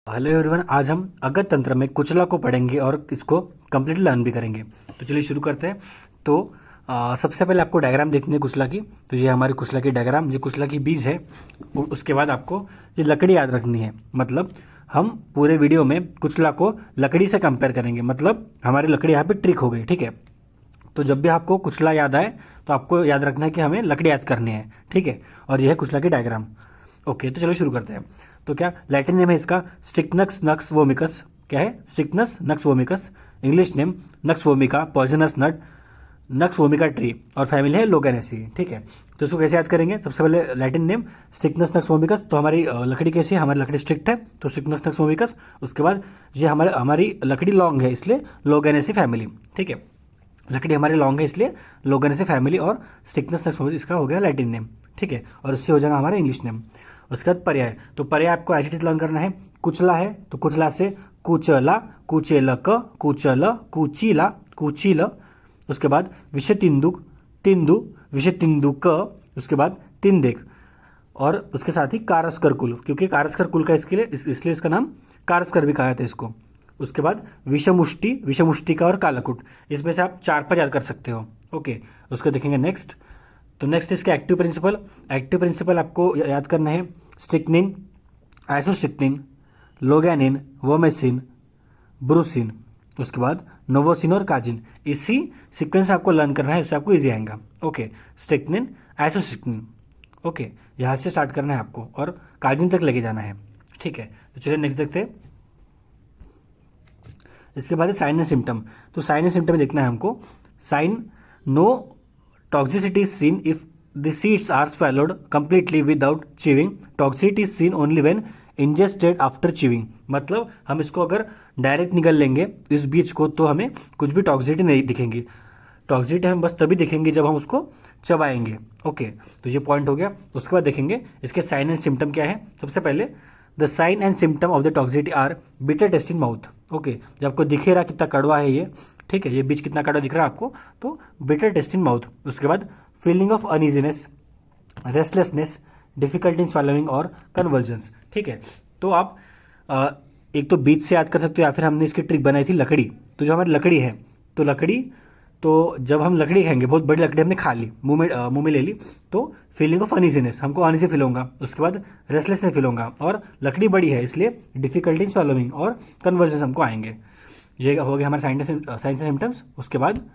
Hello everyone, आज हम अगत तंत्र में कुचला को पढ़ेंगे और इसको कंप्लीटली लर्न भी करेंगे। तो चलिए शुरू करते हैं। तो सबसे पहले आपको डायग्राम देखनी है कुचला की। तो ये हमारी कुचला की डायग्राम, ये कुचला की बीज है। उसके बाद आपको ये लकड़ी याद रखनी है। मतलब हम पूरे वीडियो में कुचला को लकड़ी से कंपेयर करेंगे, मतलब हमारी लकड़ी यहाँ पे ट्रिक हो गई। ठीक है, तो जब भी आपको कुचला याद आए तो आपको याद रखना है कि हमें लकड़ी याद करनी है। ठीक है, और यह है कुचला की डायग्राम। ओके, तो चलो शुरू करते हैं। तो क्या लैटिन नेम है इसका? स्टिक्नस नक्स वोमिकस। क्या है? Strychnos nux vomicus. English name nux vomica poisonous nut, nux vomica tree, और फैमिली है लोगेनेसी। ठीक है, तो इसको कैसे याद करेंगे? सबसे पहले लैटिन नेम स्टिक्नस नक्स वोमिकस। तो हमारी लकड़ी कैसी है? हमारी लकड़ी स्ट्रिक्ट है, तो स्टिक्नस नक्स वोमिकस। उसके बाद ये हमारी लकड़ी लॉन्ग है, इसलिए लोगेनेसी फैमिली। ठीक है, लकड़ी हमारी लॉन्ग है इसलिए लोगेनेसी फैमिली, और स्टिकनेस नेक्स्ट इसका हो गया लैटिन नेम। ठीक है, और उससे हो जाएगा हमारा इंग्लिश नेम। उसके बाद पर्याय। तो पर्याय आपको एज इट इज लर्न करना है। कुचला है तो कुचला से कुचला, कुचेलक, कुचल, कुचीला, कुचील। उसके बाद विषतिंदुक, तिंदु, विषतिंदुक। उसके बाद तिंदेक, और उसके साथ ही कारस्कर कुल, क्योंकि कारस्कर कुल का इसके लिए इसलिए इसका नाम कारस्कर भी कहा जाता है इसको। उसके बाद विषमुष्टि, विषमुष्टिका और कालाकुट। इसमें से आप चार पर याद कर सकते हो। ओके, उसको देखेंगे नेक्स्ट। तो नेक्स्ट इसके एक्टिव प्रिंसिपल। एक्टिव प्रिंसिपल आपको याद करना है। स्टिक्निन, आइसोस्टिक्निन, लोगैनिन, वोमेसिन, ब्रूसिन। उसके बाद नोवोसिन और काजिन। इसी सीक्वेंस आपको लर्न करना है, उससे आपको इजी आएगा। ओके, स्टिक्निन, आइसोस्टिक्निन। ओके, यहाँ से स्टार्ट करना है आपको और काजिन तक लेके जाना है। ठीक है, तो चलिए नेक्स्ट देखते हैं। इसके बाद है साइन एंड सिम्टम। तो साइन एंड सिम्टम में देखना है हमको। Sign, no toxicity is seen if the seeds are swallowed completely without chewing. Toxicity is seen only when ingested after chewing. मतलब हम इसको अगर डायरेक्ट निगल लेंगे इस बीज को तो हमें कुछ भी टॉक्सिसिटी नहीं दिखेंगी। टॉक्सिसिटी हम बस तभी दिखेंगी जब हम उसको चबाएंगे। ओके, तो ये पॉइंट हो गया। उसके बाद देखेंगे इसके साइन एंड सिम्टम क्या है। सबसे पहले the sign and symptom of the toxicity are bitter taste in mouth. Okay, जब आपको दिखे रहा कितना कड़वा है ये, ठीक है, ये बीज कितना कड़वा दिख रहा है आपको, तो बिटर टेस्ट इन माउथ। उसके बाद feeling of uneasiness, restlessness, difficulty in swallowing और कन्वर्जन्स। ठीक है, तो आप एक तो बीज से याद कर सकते हो, या फिर हमने इसकी ट्रिक बनाई थी लकड़ी। तो जो हमारी लकड़ी है, तो लकड़ी, तो जब हम लकड़ी खाएंगे, बहुत बड़ी लकड़ी हमने खा ली, मुंह में ले ली, तो फीलिंग ऑफ अनइजीनेस, हमको अनइजी फील होगा। उसके बाद रेस्टलेसनेस फील होगा, और लकड़ी बड़ी है इसलिए डिफिकल्टी इन स्वॉलोइंग और कन्वर्जन्स हमको आएंगे। ये हो गया हमारे साइंस एंड सिम्टम्स। उसके बाद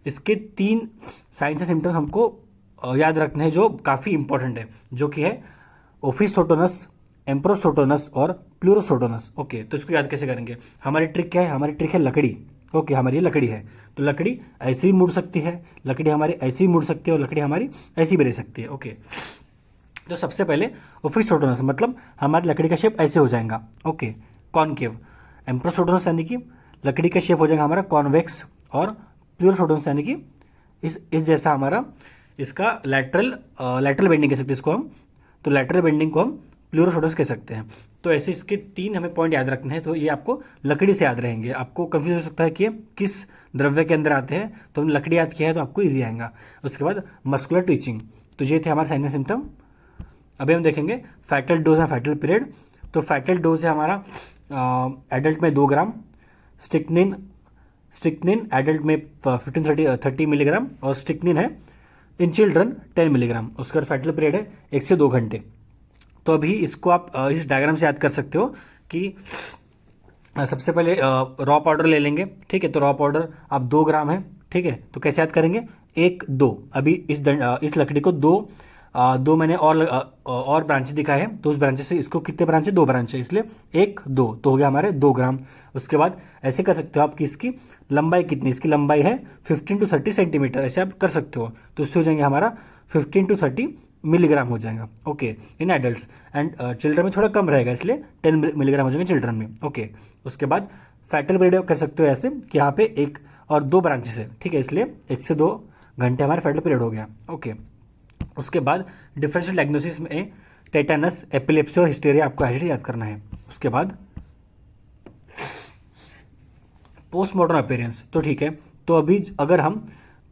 इसके तीन साइंस एंड सिम्टम्स हमको याद रखने हैं जो काफ़ी इंपॉर्टेंट है, जो कि है ओफिसोटोनस, एम्प्रोसोटोनस और प्लूरोसोटोनस। ओके, तो इसको याद कैसे करेंगे? हमारी ट्रिक क्या है? हमारी ट्रिक है लकड़ी। ओके, हमारी लकड़ी है, तो लकड़ी ऐसी भी मुड़ सकती है, लकड़ी हमारी ऐसी भी मुड़ सकती है, और लकड़ी हमारी ऐसी भी रह सकती है। ओके, तो सबसे पहले ओफिसोटोनस, मतलब हमारी लकड़ी का शेप ऐसे हो जाएगा। Okay, concave. एम्प्रोसोटोनस यानी कि लकड़ी का शेप हो जाएगा हमारा कॉन्वेक्स, और प्लूरोसोटोनस यानी कि इस जैसा हमारा इसका लैटरल बेंडिंग कह सकते हैं इसको हम। तो लैटरल बेंडिंग को हम प्लूरोसोटोनस कह सकते हैं। तो ऐसे इसके तीन हमें पॉइंट याद रखने हैं, तो ये आपको लकड़ी से याद रहेंगे। आपको कंफ्यूज हो सकता है कि ये किस द्रव्य के अंदर आते हैं, तो हमने लकड़ी याद किया है तो आपको ईजी आएगा। उसके बाद मस्कुलर ट्विचिंग। तो ये थे हमारे साइन एंड सिम्टम। अभी हम देखेंगे fatal dose and fatal period. तो फैटल डोज है हमारा एडल्ट में 2 ग्राम, स्टिक्निन स्टिक्निन एडल्ट में 15-30 मिलीग्राम, और स्टिक्निन है इन चिल्ड्रन 10 मिलीग्राम। उसका फैटल पीरियड है 1 से 2 घंटे। तो अभी इसको आप इस डायग्राम से याद कर सकते हो कि सबसे पहले रॉ पाउडर ले लेंगे। ठीक है, तो रॉ पाउडर आप 2 ग्राम है। ठीक है, तो कैसे याद करेंगे? 1, 2। अभी इस लकड़ी को दो मैंने और ब्रांच दिखाए हैं, तो उस ब्रांच से इसको कितने ब्रांच है? 2 ब्रांच है, इसलिए 1, 2, तो हो गया हमारे 2 ग्राम। उसके बाद ऐसे कर सकते हो आप कि इसकी लंबाई कितनी, इसकी लंबाई है 15 to 30 सेंटीमीटर, ऐसे आप कर सकते हो। तो इससे हो जाएंगे हमारा 15 to 30 मिलीग्राम हो जाएगा। Okay, in adult and children में थोड़ा कम रहेगा, इसलिए 10 मिलीग्राम हो जाएंगे चिल्ड्रन में। ओके, उसके बाद फैटल पीरियड कर सकते हो ऐसे कि यहाँ पे 1 और 2 ब्रांचेस है। ठीक है, इसलिए 1 से 2 घंटे हमारा फैटल पीरियड हो गया। ओके, उसके बाद डिफरेंशियल डायग्नोसिस में टेटानस, एपिलेप्सी और हिस्टेरिया आपको ऐसे याद करना है। उसके बाद पोस्टमार्टम अपीयरेंस। तो ठीक है, तो अभी अगर हम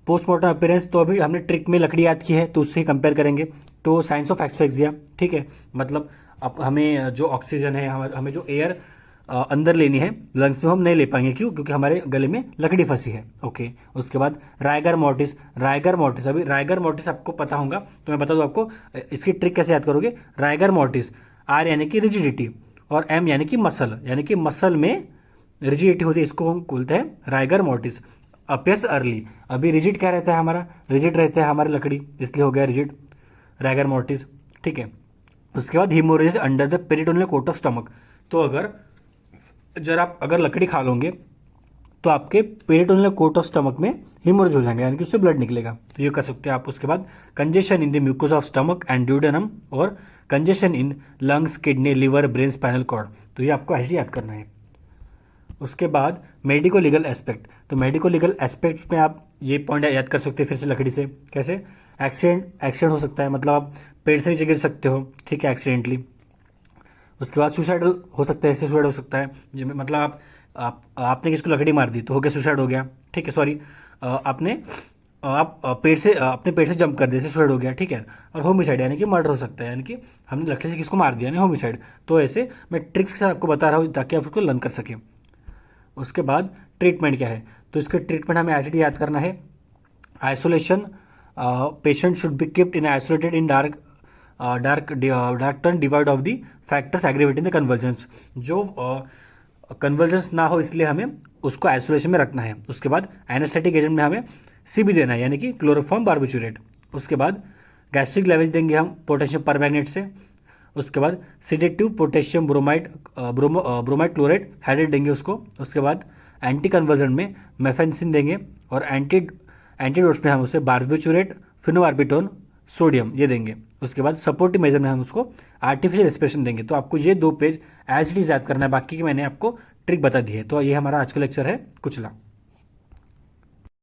पोस्टमार्टम अपीयरेंस, तो अभी हमने ट्रिक में लकड़ी याद की है तो उससे कंपेयर करेंगे। तो साइंस ऑफ एक्सफेक्सिया, ठीक है, मतलब अब हमें जो ऑक्सीजन है, हमें जो एयर अंदर लेनी है लंग्स में, हम नहीं ले पाएंगे। क्यों? क्योंकि हमारे गले में लकड़ी फंसी है। ओके, उसके बाद राइगर मोर्टिस। राइगर मोर्टिस, अभी राइगर मोर्टिस आपको पता होगा तो मैं बता दूं आपको इसकी ट्रिक कैसे याद करोगे। राइगर मोर्टिस, आर यानी कि रिजिडिटी और एम यानी कि मसल, यानी कि मसल में रिजिडिटी होती है, इसको हम बोलते हैं राइगर मोर्टिस। अपियर्स अर्ली, अभी रिजिड क्या रहता है हमारा, रिजिड रहता है हमारी लकड़ी, इसलिए हो गया रिजिड, राइगर मोर्टिस। ठीक है, उसके बाद haemorrhage under the peritoneal coat of stomach. तो अगर लकड़ी खा लोगे तो आपके पेरिटोनियल कोट ऑफ स्टमक में हीमोरेज हो जाएंगे, यानी कि उससे ब्लड निकलेगा, तो ये कर सकते हैं आप। उसके बाद congestion in the mucous of stomach and duodenum और congestion in lungs, kidney, liver, brain, spinal cord, तो ये आपको ऐसे याद करना है। उसके बाद मेडिको लीगल एस्पेक्ट, तो मेडिको लीगल एस्पेक्ट में आप ये पॉइंट याद कर सकते हैं फिर से लकड़ी से। कैसे? एक्सीडेंट हो सकता है, मतलब आप पेड़ से नीचे गिर सकते हो, ठीक है, एक्सीडेंटली। उसके बाद सुसाइडल हो सकता है, ऐसे सुसाइड हो सकता है, मतलब आपने किसको लकड़ी मार दी तो हो गया, सुसाइड हो गया। ठीक है, सॉरी, आप अपने पेड़ से जंप कर दिए, सुसाइड हो गया। ठीक है, और होमिसाइड यानी कि मर्डर हो सकता है, यानी कि हमने लकड़ी से किसको मार दिया, यानी होमिसाइड। तो ऐसे मैं ट्रिक्स के साथ आपको बता रहा हूँ ताकि आप उसको लर्न कर सकें। उसके बाद ट्रीटमेंट क्या है, तो इसके ट्रीटमेंट हमें ऐसे याद करना है। Isolation, patient should be keeped in isolated in dark turn divide of the factors aggravating the convergence. जो कन्वर्जेंस ना हो इसलिए हमें उसको आइसोलेशन में रखना है। उसके बाद एनेस्थेटिक एजेंट में हमें सीबी देना है, यानी कि क्लोरोफॉर्म बार्बिचुरेट। उसके बाद गैस्ट्रिक लेवल्स देंगे हम पोटेशियम परमैंगनेट से। उसके बाद sedative potassium bromide chloride hydrate देंगे उसको। उसके बाद एंटी कन्वर्जेंट में मेफेंसिन देंगे और एंटीडोट्स में हम उसे बार्बिचुरेट, फिनोबार्बिटोन, सोडियम ये देंगे। उसके बाद सपोर्टिव मेजर में हम उसको आर्टिफिशियल रेस्पिरेशन देंगे। तो आपको ये 2 पेज एज इट इज याद करना है, बाकी की मैंने आपको ट्रिक बता दी है। तो ये हमारा आज का लेक्चर है कुचला।